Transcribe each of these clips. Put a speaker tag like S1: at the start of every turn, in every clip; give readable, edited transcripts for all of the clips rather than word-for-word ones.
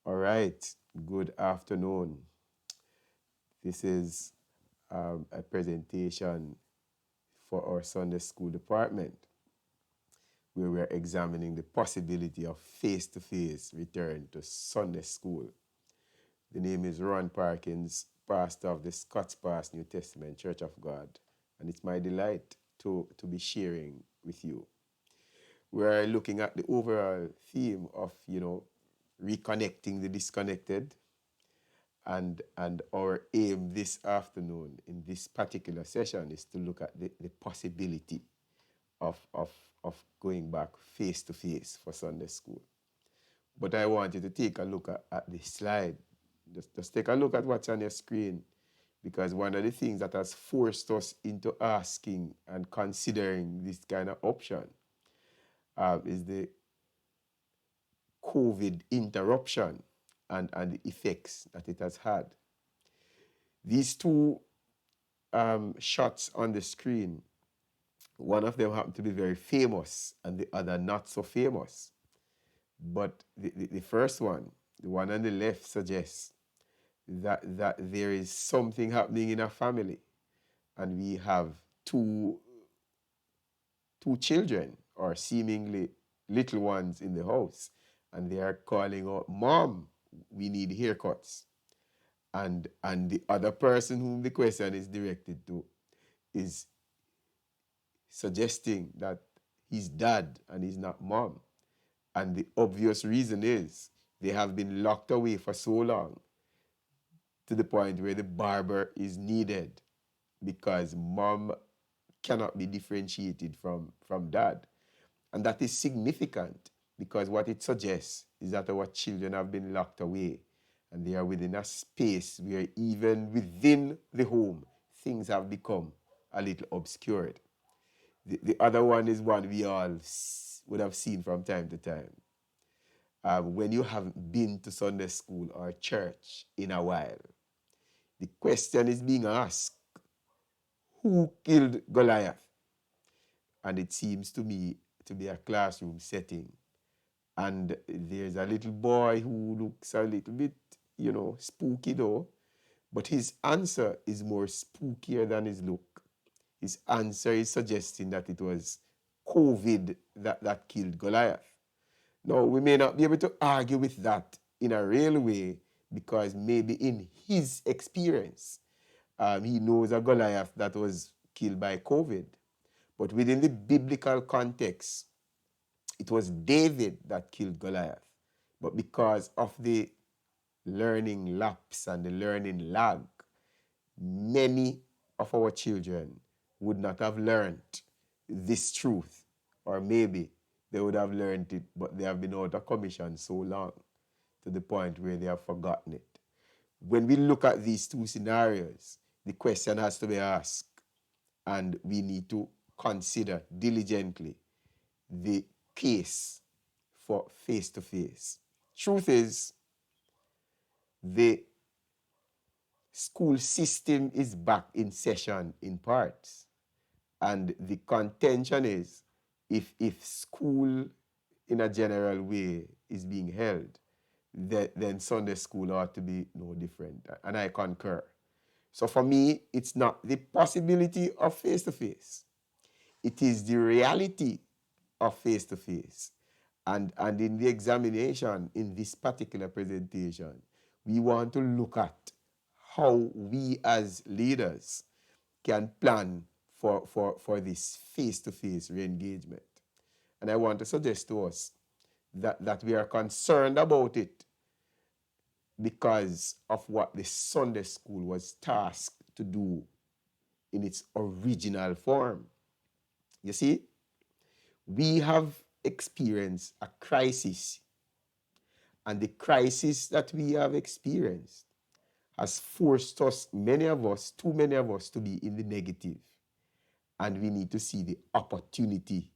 S1: All right, good afternoon. This is a presentation for our Sunday school department where we're examining the possibility of face-to-face return to Sunday school. The name is Rhoan Parkins, pastor of the Scots Pass New Testament Church of God, and it's my delight to be sharing with you. We're looking at the overall theme of, reconnecting the disconnected, and our aim this afternoon in this particular session is to look at the possibility of, of, of going back face to face for Sunday school. But I want you to take a look at this slide. Just take a look at what's on your screen, because one of the things that has forced us into asking and considering this kind of option is the COVID interruption and the effects that it has had. These two shots on the screen, one of them happened to be very famous and the other not so famous. But the first one, the one on the left, suggests that there is something happening in a family, and we have two children, or seemingly little ones, in the house, and they are calling out, "Mom, we need haircuts." And the other person whom the question is directed to is suggesting that he's dad and he's not mom. And the obvious reason is they have been locked away for so long to the point where the barber is needed because mom cannot be differentiated from dad. And that is significant because what it suggests is that our children have been locked away and they are within a space where even within the home, things have become a little obscured. The other one is one we all would have seen from time to time. When you haven't been to Sunday school or church in a while, the question is being asked, who killed Goliath? And it seems to me to be a classroom setting. And there's a little boy who looks a little bit, spooky though, but his answer is more spookier than his look. His answer is suggesting that it was COVID that killed Goliath. Now, we may not be able to argue with that in a real way because maybe in his experience, he knows a Goliath that was killed by COVID. But within the biblical context, it was David that killed Goliath. But because of the learning lapse and the learning lag, many of our children would not have learned this truth, or maybe they would have learned it, but they have been out of commission so long to the point where they have forgotten it. When we look at these two scenarios, the question has to be asked, and we need to consider diligently the case for face-to-face. Truth is, the school system is back in session in parts. And the contention is, if school in a general way is being held, then Sunday school ought to be no different. And I concur. So for me, it's not the possibility of face-to-face. It is the reality of face-to-face. And in the examination, in this particular presentation, we want to look at how we as leaders can plan for this face-to-face re-engagement. And I want to suggest to us that we are concerned about it because of what the Sunday school was tasked to do in its original form. You see, we have experienced a crisis, and the crisis that we have experienced has forced us, too many of us, to be in the negative. And we need to see the opportunity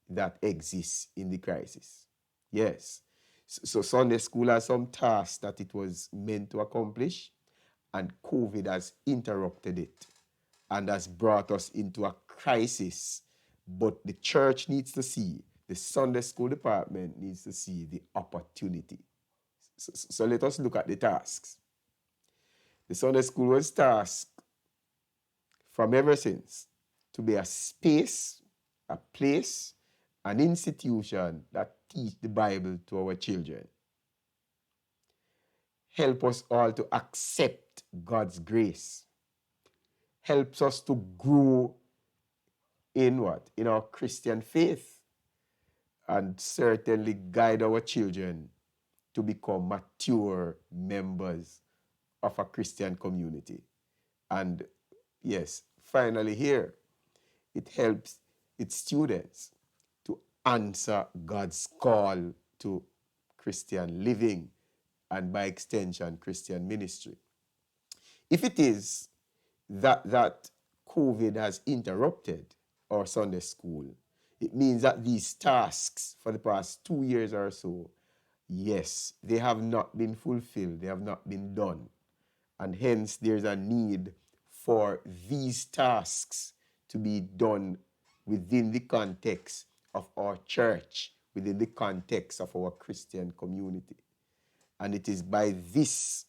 S1: that exists in the crisis. Yes. So Sunday school has some tasks that it was meant to accomplish, and COVID has interrupted it and has brought us into a crisis. But the church needs to see, the Sunday school department needs to see the opportunity. So let us look at the tasks. The Sunday school was tasked from ever since to be a space, a place, an institution that teach the Bible to our children. Help us all to accept God's grace. Helps us to grow in what? In our Christian faith. And certainly guide our children to become mature members of a Christian community. And yes, finally here, it helps its students to answer God's call to Christian living and by extension, Christian ministry. If it is that COVID has interrupted our Sunday school, it means that these tasks for the past 2 years or so, yes, they have not been fulfilled, they have not been done. And hence, there's a need for these tasks to be done within the context of our church, within the context of our Christian community. And it is by this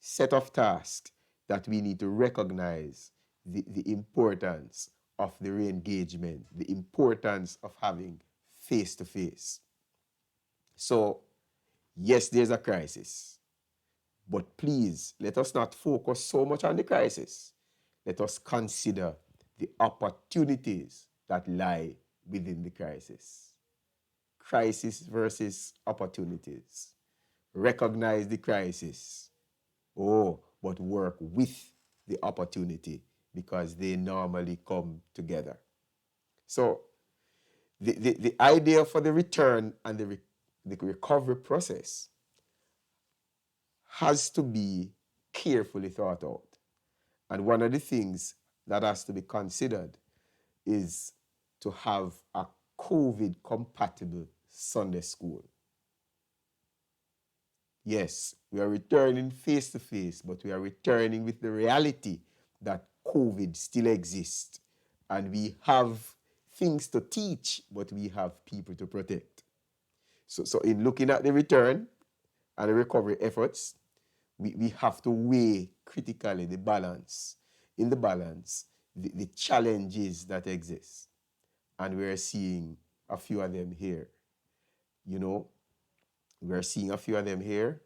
S1: set of tasks that we need to recognize the importance of the re-engagement, the importance of having face-to-face. So, yes, there's a crisis, but please let us not focus so much on the crisis. Let us consider the opportunities that lie within the crisis. Crisis versus opportunities. Recognize the crisis. But work with the opportunity because they normally come together. So the idea for the return and the recovery process has to be carefully thought out. And one of the things that has to be considered is to have a COVID-compatible Sunday school. Yes, we are returning face-to-face, but we are returning with the reality that COVID still exists. And we have things to teach, but we have people to protect. So in looking at the return and the recovery efforts, we have to weigh critically the balance. In the balance, the challenges that exist. And we're seeing a few of them here. We're seeing a few of them here.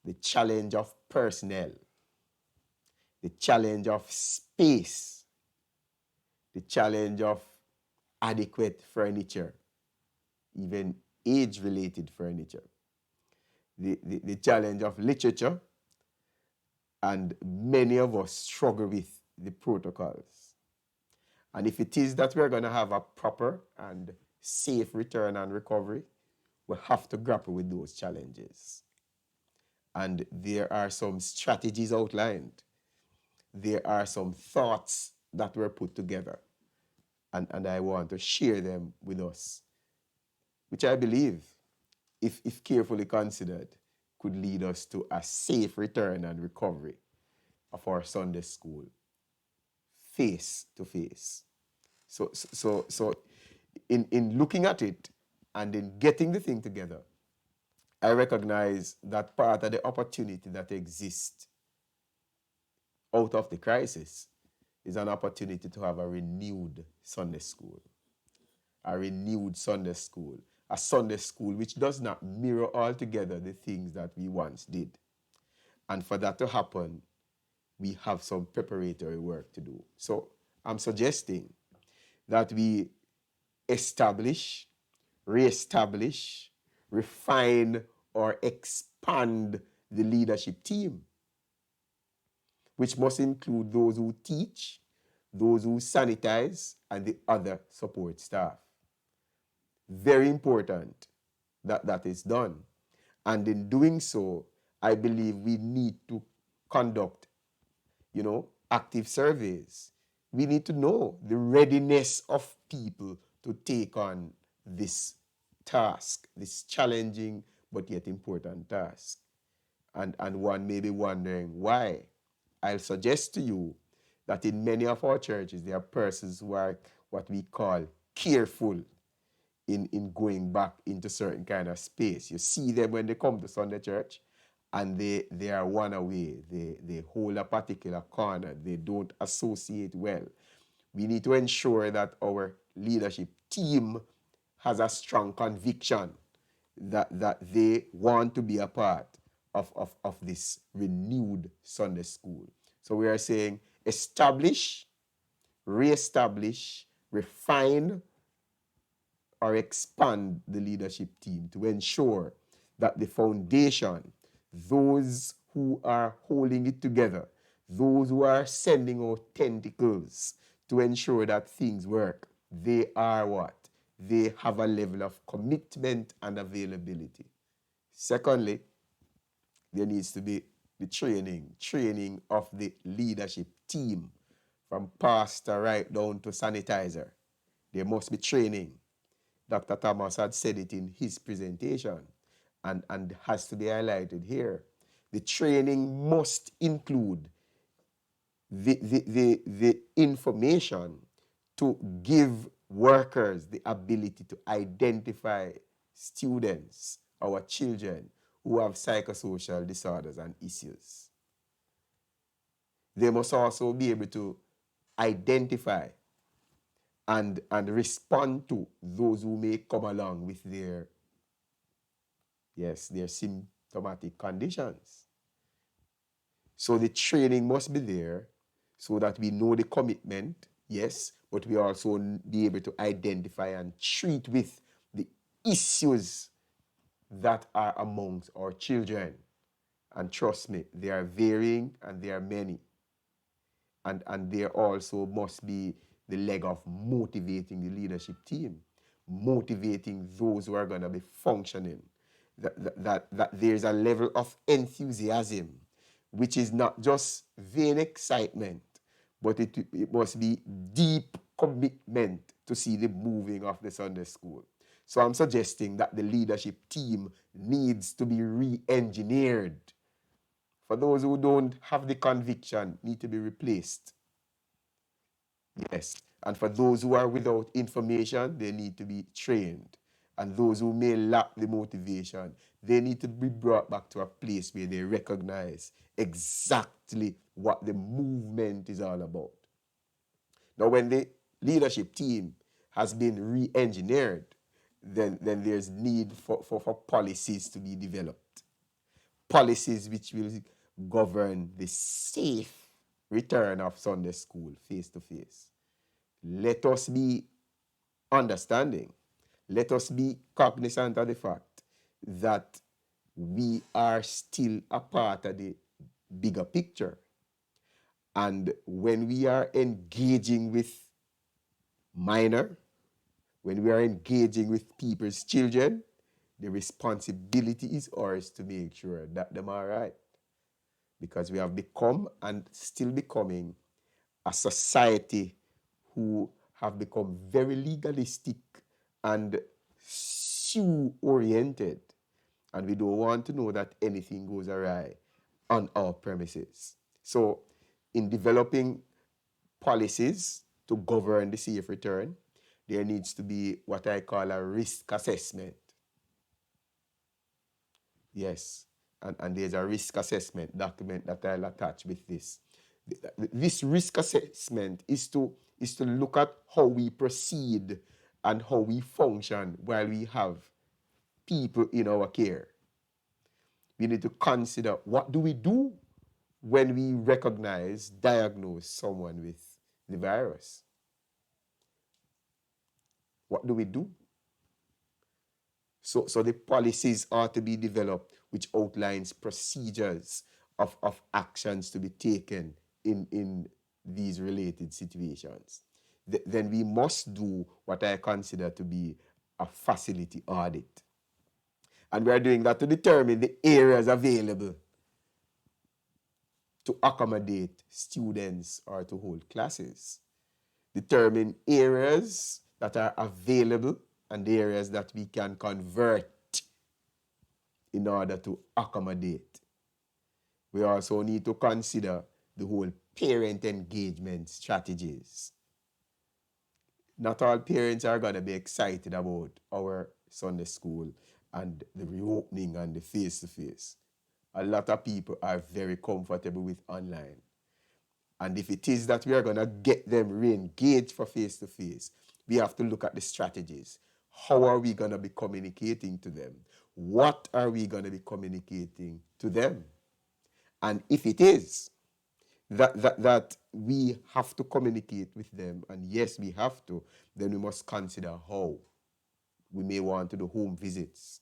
S1: The challenge of personnel, the challenge of space, the challenge of adequate furniture, even age-related furniture, the challenge of literature, and many of us struggle with the protocols. And if it is that we're going to have a proper and safe return and recovery, we have to grapple with those challenges. And there are some strategies outlined. There are some thoughts that were put together. And I want to share them with us, which I believe, if carefully considered, could lead us to a safe return and recovery of our Sunday school, face to face. So in looking at it and in getting the thing together, I recognize that part of the opportunity that exists out of the crisis is an opportunity to have a renewed Sunday school. A renewed Sunday school. A Sunday school which does not mirror altogether the things that we once did. And for that to happen, we have some preparatory work to do. So I'm suggesting that we establish, reestablish, refine, or expand the leadership team, which must include those who teach, those who sanitize, and the other support staff. Very important that that is done. And in doing so, I believe we need to conduct, active surveys. We need to know the readiness of people to take on this task, this challenging but yet important task. And one may be wondering why. I'll suggest to you that in many of our churches, there are persons who are what we call careful in going back into certain kind of space. You see them when they come to Sunday church and they are one away. They hold a particular corner. They don't associate well. We need to ensure that our leadership team has a strong conviction that they want to be a part of this renewed Sunday school. So we are saying establish, reestablish, refine, or expand the leadership team to ensure that the foundation, those who are holding it together, those who are sending out tentacles to ensure that things work, they are what? They have a level of commitment and availability. Secondly, there needs to be the training of the leadership team from pastor right down to sanitizer. There must be training. Dr. Thomas had said it in his presentation and has to be highlighted here. The training must include the information to give workers the ability to identify students, our children, who have psychosocial disorders and issues. They must also be able to identify and respond to those who may come along with their symptomatic conditions. So the training must be there so that we know the commitment, yes, but we also be able to identify and treat with the issues that are amongst our children. And trust me, they are varying and they are many. And there also must be the leg of motivating the leadership team, motivating those who are going to be functioning, that there's a level of enthusiasm, which is not just vain excitement, but it must be deep commitment to see the moving of the Sunday school. So I'm suggesting that the leadership team needs to be re-engineered. For those who don't have the conviction, need to be replaced. Yes. And for those who are without information, they need to be trained. And those who may lack the motivation, they need to be brought back to a place where they recognize exactly what the movement is all about. Now, when the leadership team has been re-engineered, then there's need for policies to be developed. Policies which will govern the safe return of Sunday school face-to-face. Let us be understanding. Let us be cognizant of the fact that we are still a part of the bigger picture. And when we are engaging with minor, when we are engaging with people's children, the responsibility is ours to make sure that them are right. Because we have become and still becoming a society who have become very legalistic and sue-oriented. And we don't want to know that anything goes awry on our premises. So in developing policies to govern the safe return, there needs to be what I call a risk assessment. Yes, and there's a risk assessment document that I'll attach with this. This risk assessment is to look at how we proceed and how we function while we have people in our care. We need to consider, what do we do when we diagnose someone with the virus? What do we do? So the policies are to be developed which outlines procedures of actions to be taken in these related situations. Then we must do what I consider to be a facility audit. And we are doing that to determine the areas available to accommodate students or to hold classes. Determine areas that are available and the areas that we can convert in order to accommodate. We also need to consider the whole parent engagement strategies. Not all parents are going to be excited about our Sunday school and the reopening and the face-to-face. A lot of people are very comfortable with online. And if it is that we are going to get them re-engaged for face-to-face, we have to look at the strategies. How are we going to be communicating to them? What are we going to be communicating to them? And if it is that we have to communicate with them, and yes, we have to, then we must consider how. We may want to do home visits,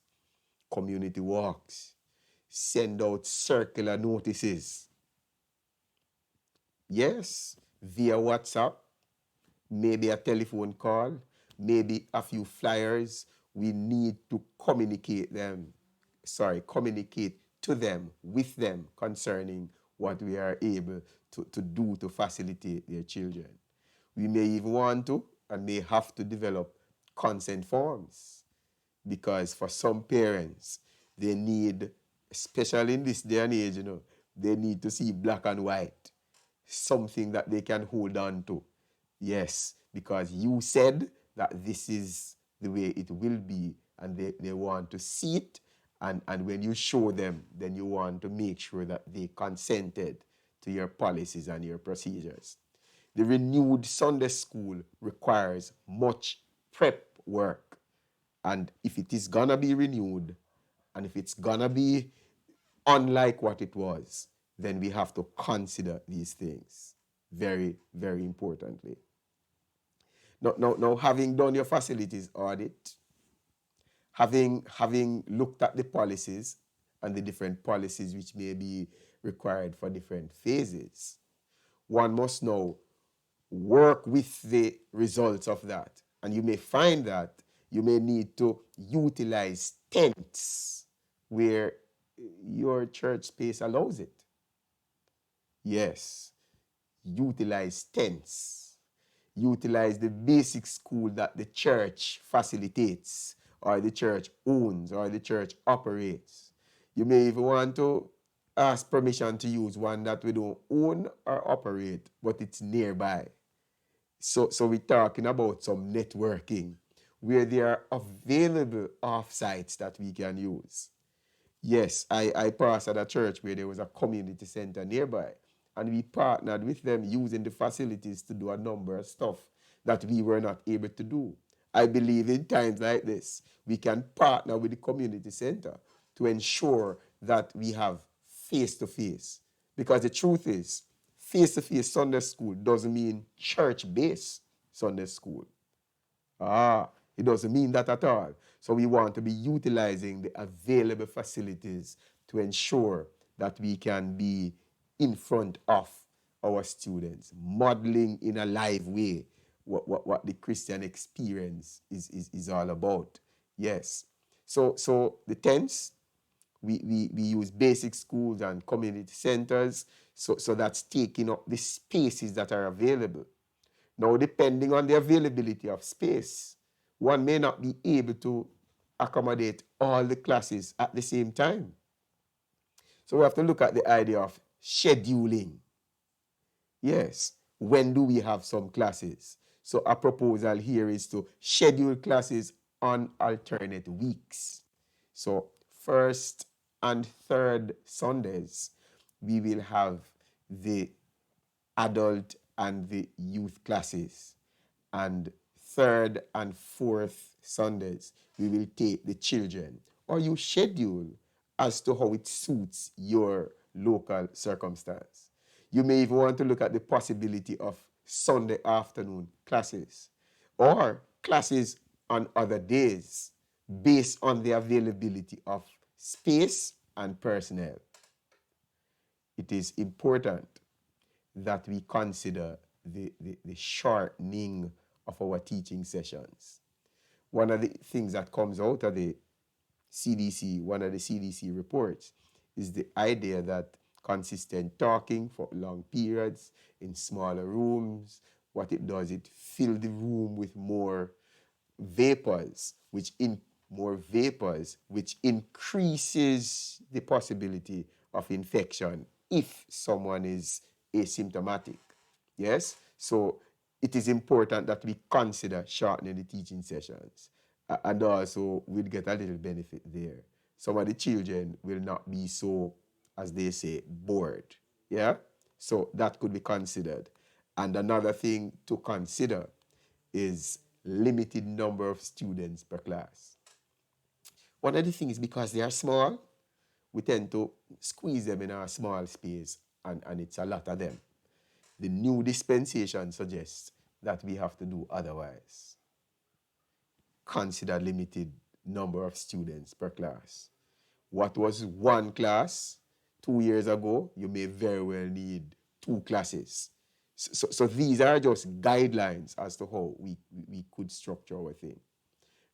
S1: community walks, send out circular notices. Yes, via WhatsApp, maybe a telephone call, maybe a few flyers. We need to communicate to them, with them, concerning what we are able to do to facilitate their children. We may even want to and may have to develop consent forms, because for some parents, they need, especially in this day and age, they need to see black and white, something that they can hold on to. Yes, because you said that this is the way it will be, and they want to see it. And when you show them, then you want to make sure that they consented to your policies and your procedures. The renewed Sunday school requires much prep work. And if it is gonna be renewed, and if it's gonna be unlike what it was, then we have to consider these things very, very importantly. Now, having done your facilities audit, having looked at the policies and the different policies which may be required for different phases, one must now work with the results of that. And you may find that you may need to utilize tents where your church space allows it. Yes, utilize tents. Utilize the basic school that the church facilitates, or the church owns, or the church operates. You may even want to ask permission to use one that we don't own or operate, but it's nearby. So we're talking about some networking where there are available offsites that we can use. Yes, I pastored a church where there was a community center nearby, and we partnered with them using the facilities to do a number of stuff that we were not able to do. I believe in times like this, we can partner with the community center to ensure that we have face-to-face. Because the truth is, face-to-face Sunday school doesn't mean church-based Sunday school. It doesn't mean that at all. So we want to be utilizing the available facilities to ensure that we can be in front of our students, modeling in a live way what the Christian experience is all about. Yes. So the tents, we use basic schools and community centers, so that's taking up the spaces that are available. Now, depending on the availability of space, one may not be able to accommodate all the classes at the same time. So we have to look at the idea of scheduling. Yes, when do we have some classes? So a proposal here is to schedule classes on alternate weeks. So first and third Sundays, we will have the adult and the youth classes. And third and fourth Sundays, we will take the children. Or you schedule as to how it suits your local circumstance. You may even want to look at the possibility of Sunday afternoon classes or classes on other days based on the availability of space and personnel. It is important that we consider the shortening of our teaching sessions. One of the things that comes out of the CDC, one of the CDC reports, is the idea that consistent talking for long periods in smaller rooms, what it does, it fills the room with more vapors, which increases the possibility of infection if someone is asymptomatic. Yes? So it is important that we consider shortening the teaching sessions. And also, we'll get a little benefit there. Some of the children will not be so, as they say, bored. Yeah? So that could be considered. And another thing to consider is limited number of students per class. One of the things, because they are small, we tend to squeeze them in a small space, and it's a lot of them. The new dispensation suggests that we have to do otherwise. Consider limited number of students per class. What was one class 2 years ago, you may very well need two classes. So these are just guidelines as to how we could structure our thing.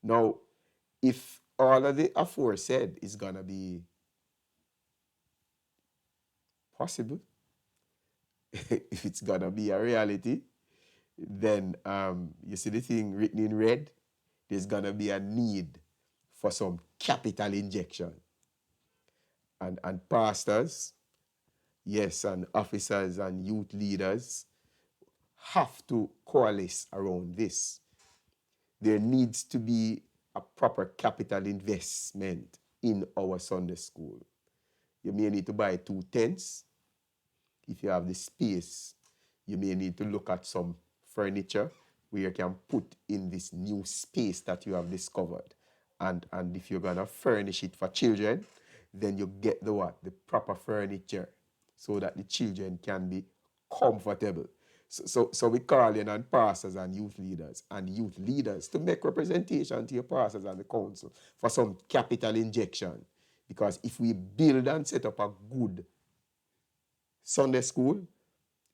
S1: Now, if all of the aforesaid is going to be possible, if it's going to be a reality, then you see the thing written in red, there's going to be a need for some capital injection. And pastors, yes, and officers and youth leaders have to coalesce around this. There needs to be a proper capital investment in our Sunday school. You may need to buy 2 tents. If you have the space, you may need to look at some furniture where you can put in this new space that you have discovered. And if you're gonna furnish it for children, then you get the what? The proper furniture so that the children can be comfortable. So we call in on pastors and youth leaders to make representation to your pastors and the council for some capital injection. Because if we build and set up a good Sunday school,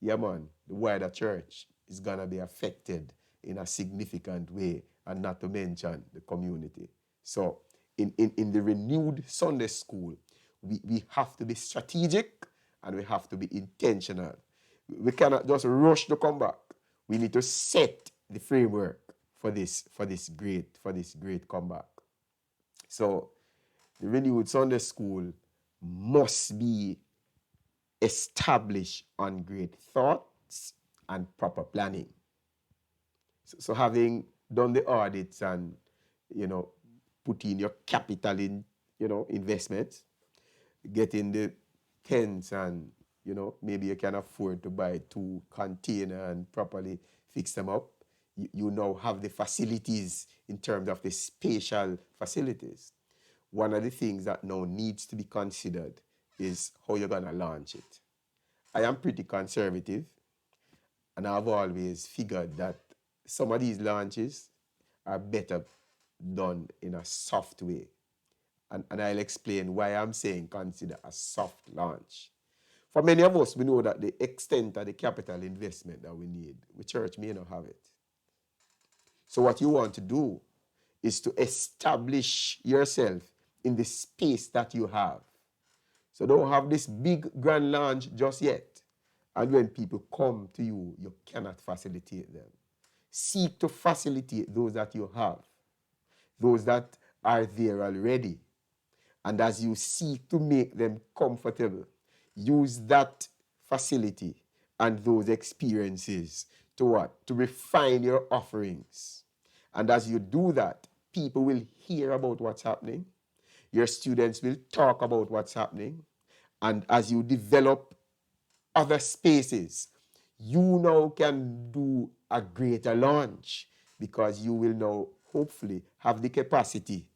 S1: yeah man, the wider church is gonna be affected in a significant way, and not to mention the community. So in the renewed Sunday school, we have to be strategic and we have to be intentional. We cannot just rush to come back. We need to set the framework for this great comeback. So the renewed Sunday school must be established on great thoughts and proper planning. So having done the audits and, put in your capital in, investments, getting the tents and, maybe you can afford to buy 2 containers and properly fix them up. You now have the facilities in terms of the spatial facilities. One of the things that now needs to be considered is how you're going to launch it. I am pretty conservative, and I've always figured that some of these launches are better done in a soft way. And I'll explain why I'm saying consider a soft launch. For many of us, we know that the extent of the capital investment that we need, the church may not have it. So what you want to do is to establish yourself in the space that you have. So don't have this big grand launch just yet. And when people come to you, you cannot facilitate them. Seek to facilitate those that you have, those that are there already. And as you seek to make them comfortable, use that facility and those experiences to what? To refine your offerings. And as you do that, people will hear about what's happening. Your students will talk about what's happening. And as you develop other spaces, you now can do a greater launch, because you will now hopefully have the capacity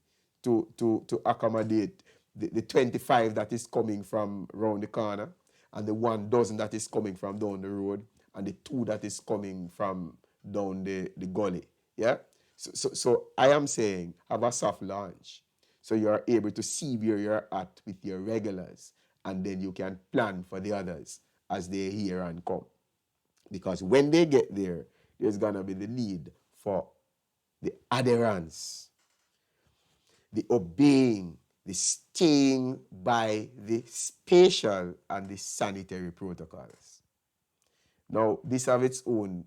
S1: to accommodate the 25 that is coming from around the corner, and the 1 dozen that is coming from down the road, and the 2 that is coming from down the gully. Yeah? So I am saying have a soft launch, so you are able to see where you're at with your regulars, and then you can plan for the others as they hear and come. Because when they get there, there's going to be the need for the adherence, the obeying, the staying by the spatial and the sanitary protocols. Now, this has its own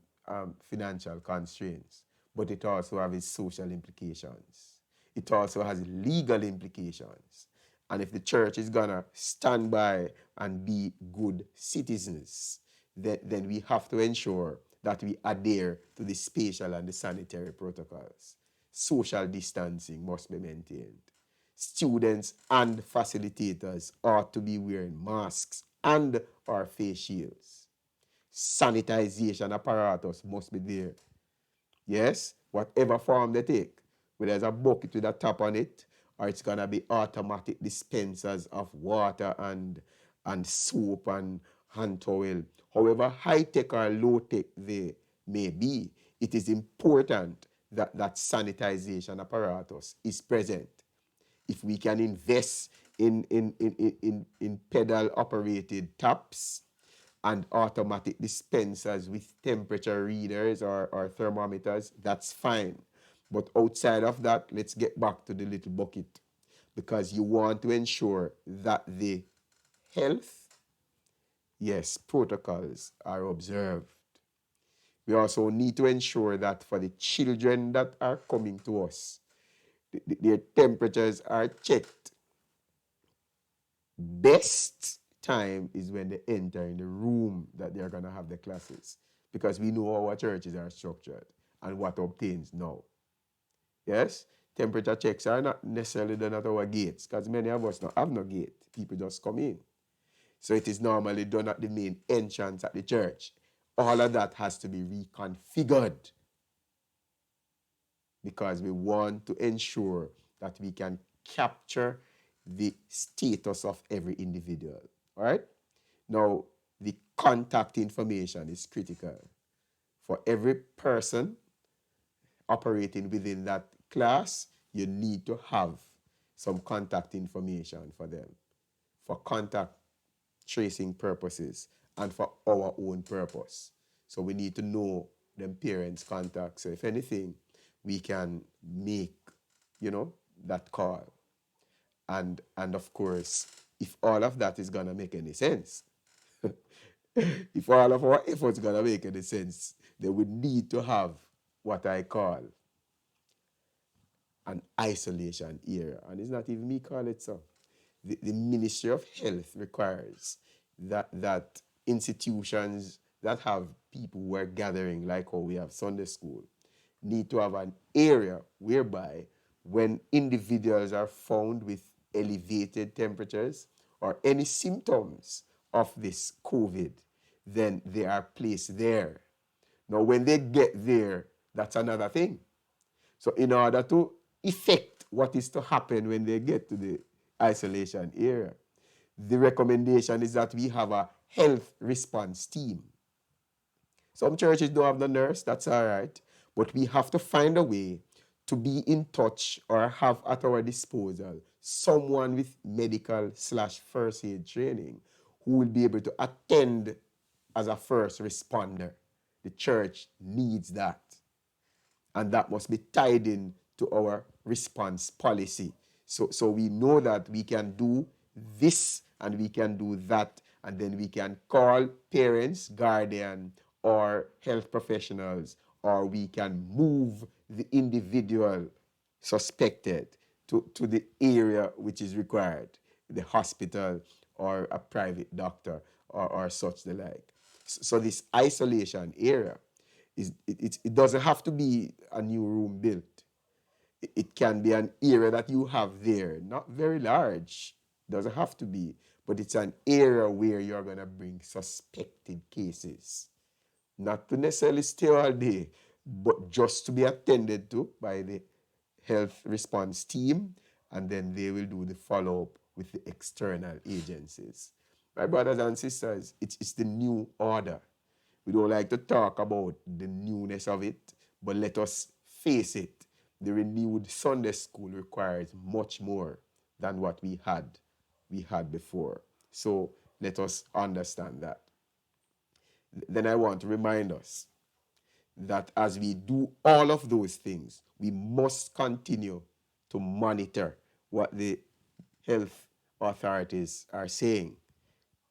S1: financial constraints, but it also has its social implications. It also has legal implications. And if the church is going to stand by and be good citizens, then we have to ensure that we adhere to the spatial and the sanitary protocols. Social distancing must be maintained. Students and facilitators ought to be wearing masks and or face shields. Sanitization apparatus must be there. Yes, whatever form they take, whether there's a bucket with a top on it, or it's gonna be automatic dispensers of water and soap and hand towel. However high tech or low tech they may be, it is important that that sanitization apparatus is present. If we can invest in pedal operated taps and automatic dispensers with temperature readers or thermometers, that's fine. But outside of that, let's get back to the little bucket, because you want to ensure that the health, yes, protocols are observed. We also need to ensure that for the children that are coming to us, their temperatures are checked. Best time is when they enter in the room that they're going to have the classes, because we know how our churches are structured and what obtains now. Yes, temperature checks are not necessarily done at our gates, because many of us don't have no gate. People just come in. So it is normally done at the main entrance at the church. All of that has to be reconfigured, because we want to ensure that we can capture the status of every individual. All right? Now, the contact information is critical. For every person operating within that class, you need to have some contact information for them, for contact tracing purposes and for our own purpose. So we need to know them parents' contacts. So if anything, we can make, that call. And of course, if all of that is gonna make any sense, if all of our efforts gonna make any sense, then we need to have what I call an isolation area. And it's not even me call it so. The Ministry of Health requires that institutions that have people who are gathering, like how we have Sunday school, need to have an area whereby when individuals are found with elevated temperatures or any symptoms of this COVID, then they are placed there. Now, when they get there, that's another thing. So in order to effect what is to happen when they get to the isolation area, the recommendation is that we have a health response team. Some churches don't have the nurse, that's all right, but we have to find a way to be in touch or have at our disposal someone with medical/first aid training who will be able to attend as a first responder. The church needs that. And that must be tied in to our response policy. So we know that we can do this and we can do that, and then we can call parents, guardian, or health professionals, or we can move the individual suspected to the area which is required, the hospital or a private doctor or such the like. So this isolation area, it doesn't have to be a new room built. It can be an area that you have there, not very large, doesn't have to be, but it's an area where you're going to bring suspected cases. Not to necessarily stay all day, but just to be attended to by the health response team, and then they will do the follow-up with the external agencies. My brothers and sisters, it's the new order. We don't like to talk about the newness of it, but let us face it. The renewed Sunday school requires much more than what we had before. So let us understand that. Then I want to remind us that as we do all of those things, we must continue to monitor what the health authorities are saying,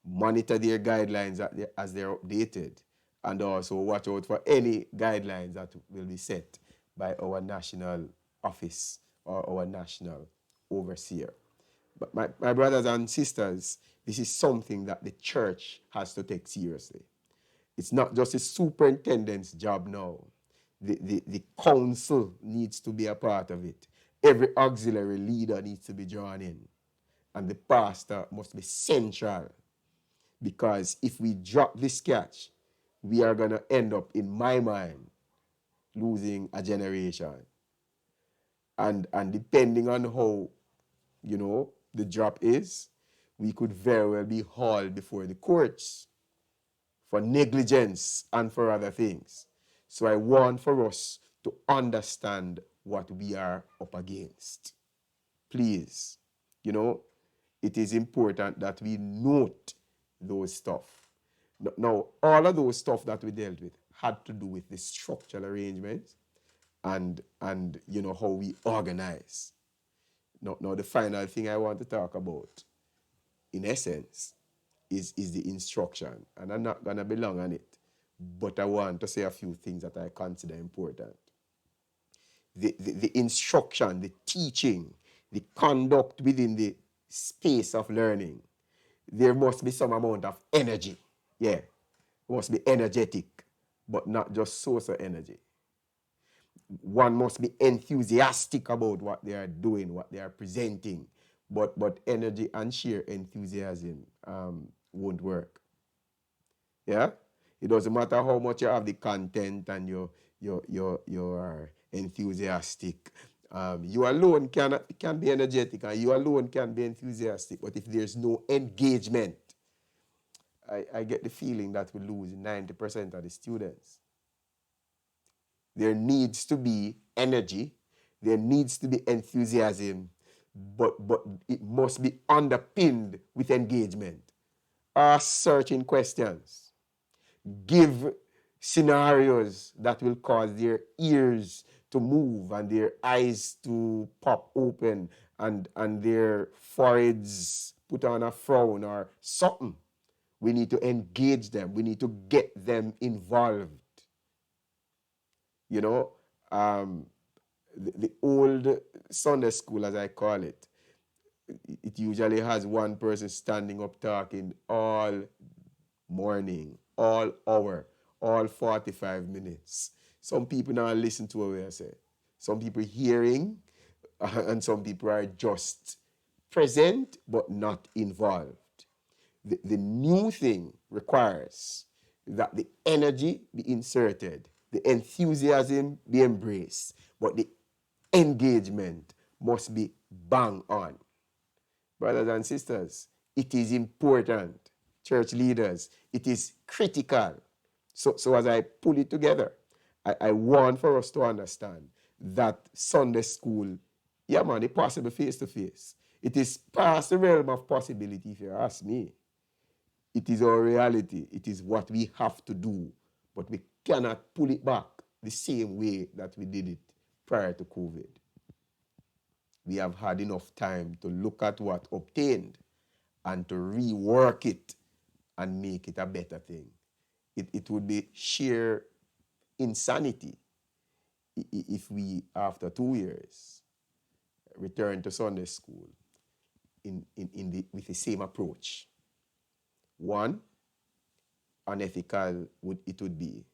S1: monitor their guidelines as they're updated, and also watch out for any guidelines that will be set by our national office or our national overseer. But my brothers and sisters, this is something that the church has to take seriously. It's not just the superintendent's job now. The council needs to be a part of it. Every auxiliary leader needs to be drawn in. And the pastor must be central. Because if we drop this catch, we are going to end up, in my mind, losing a generation. And depending on how, the drop is, we could very well be hauled before the courts for negligence and for other things. So I want for us to understand what we are up against. Please, it is important that we note those stuff. Now, all of those stuff that we dealt with had to do with the structural arrangements and how we organize. Now, the final thing I want to talk about, in essence, is the instruction. And I'm not going to be long on it, but I want to say a few things that I consider important. The instruction, the teaching, the conduct within the space of learning, there must be some amount of energy. Yeah, it must be energetic, but not just source of energy. One must be enthusiastic about what they are doing, what they are presenting, but energy and sheer enthusiasm won't work. Yeah, it doesn't matter how much you have the content and you are enthusiastic. You alone can be energetic and you alone can be enthusiastic, but if there's no engagement, I get the feeling that we lose 90% of the students. There needs to be energy, there needs to be enthusiasm, but it must be underpinned with engagement. Ask searching questions. Give scenarios that will cause their ears to move and their eyes to pop open and their foreheads put on a frown or something. We need to engage them. We need to get them involved. The old Sunday school, as I call it, it usually has one person standing up talking all morning, all hour, all 45 minutes. Some people now listen to what we say. Some people hearing, and some people are just present but not involved. The new thing requires that the energy be inserted, the enthusiasm be embraced, but the engagement must be bang on. Brothers and sisters, it is important. Church leaders, it is critical. So as I pull it together, I want for us to understand that Sunday school, yeah man, it's possible face-to-face. It is past the realm of possibility, if you ask me. It is our reality. It is what we have to do. But we cannot pull it back the same way that we did it prior to COVID. We have had enough time to look at what obtained and to rework it and make it a better thing. It would be sheer insanity if we, after 2 years, return to Sunday school with the same approach. One, unethical it would be,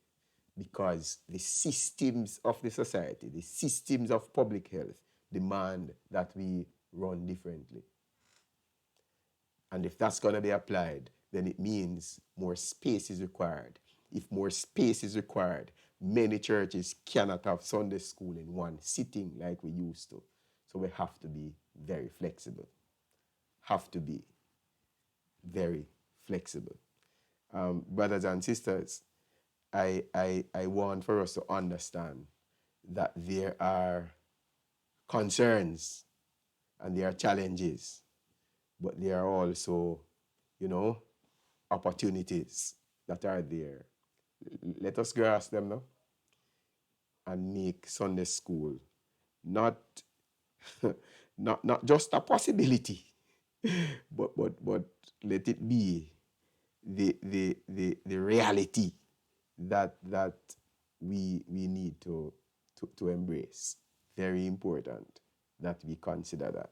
S1: because the systems of the society, the systems of public health demand that we run differently. And if that's going to be applied, then it means more space is required. If more space is required, many churches cannot have Sunday school in one sitting like we used to. So we have to be very flexible. Have to be very flexible. Brothers and sisters, I want for us to understand that there are concerns and there are challenges, but there are also, opportunities that are there. Let us grasp them now and make Sunday school not not just a possibility, but let it be the reality that we need to embrace. Very important that we consider that.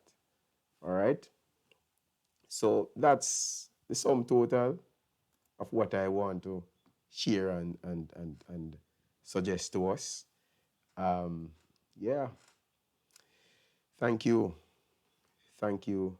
S1: All right? So that's the sum total of what I want to share and suggest to us. Yeah. Thank you. Thank you.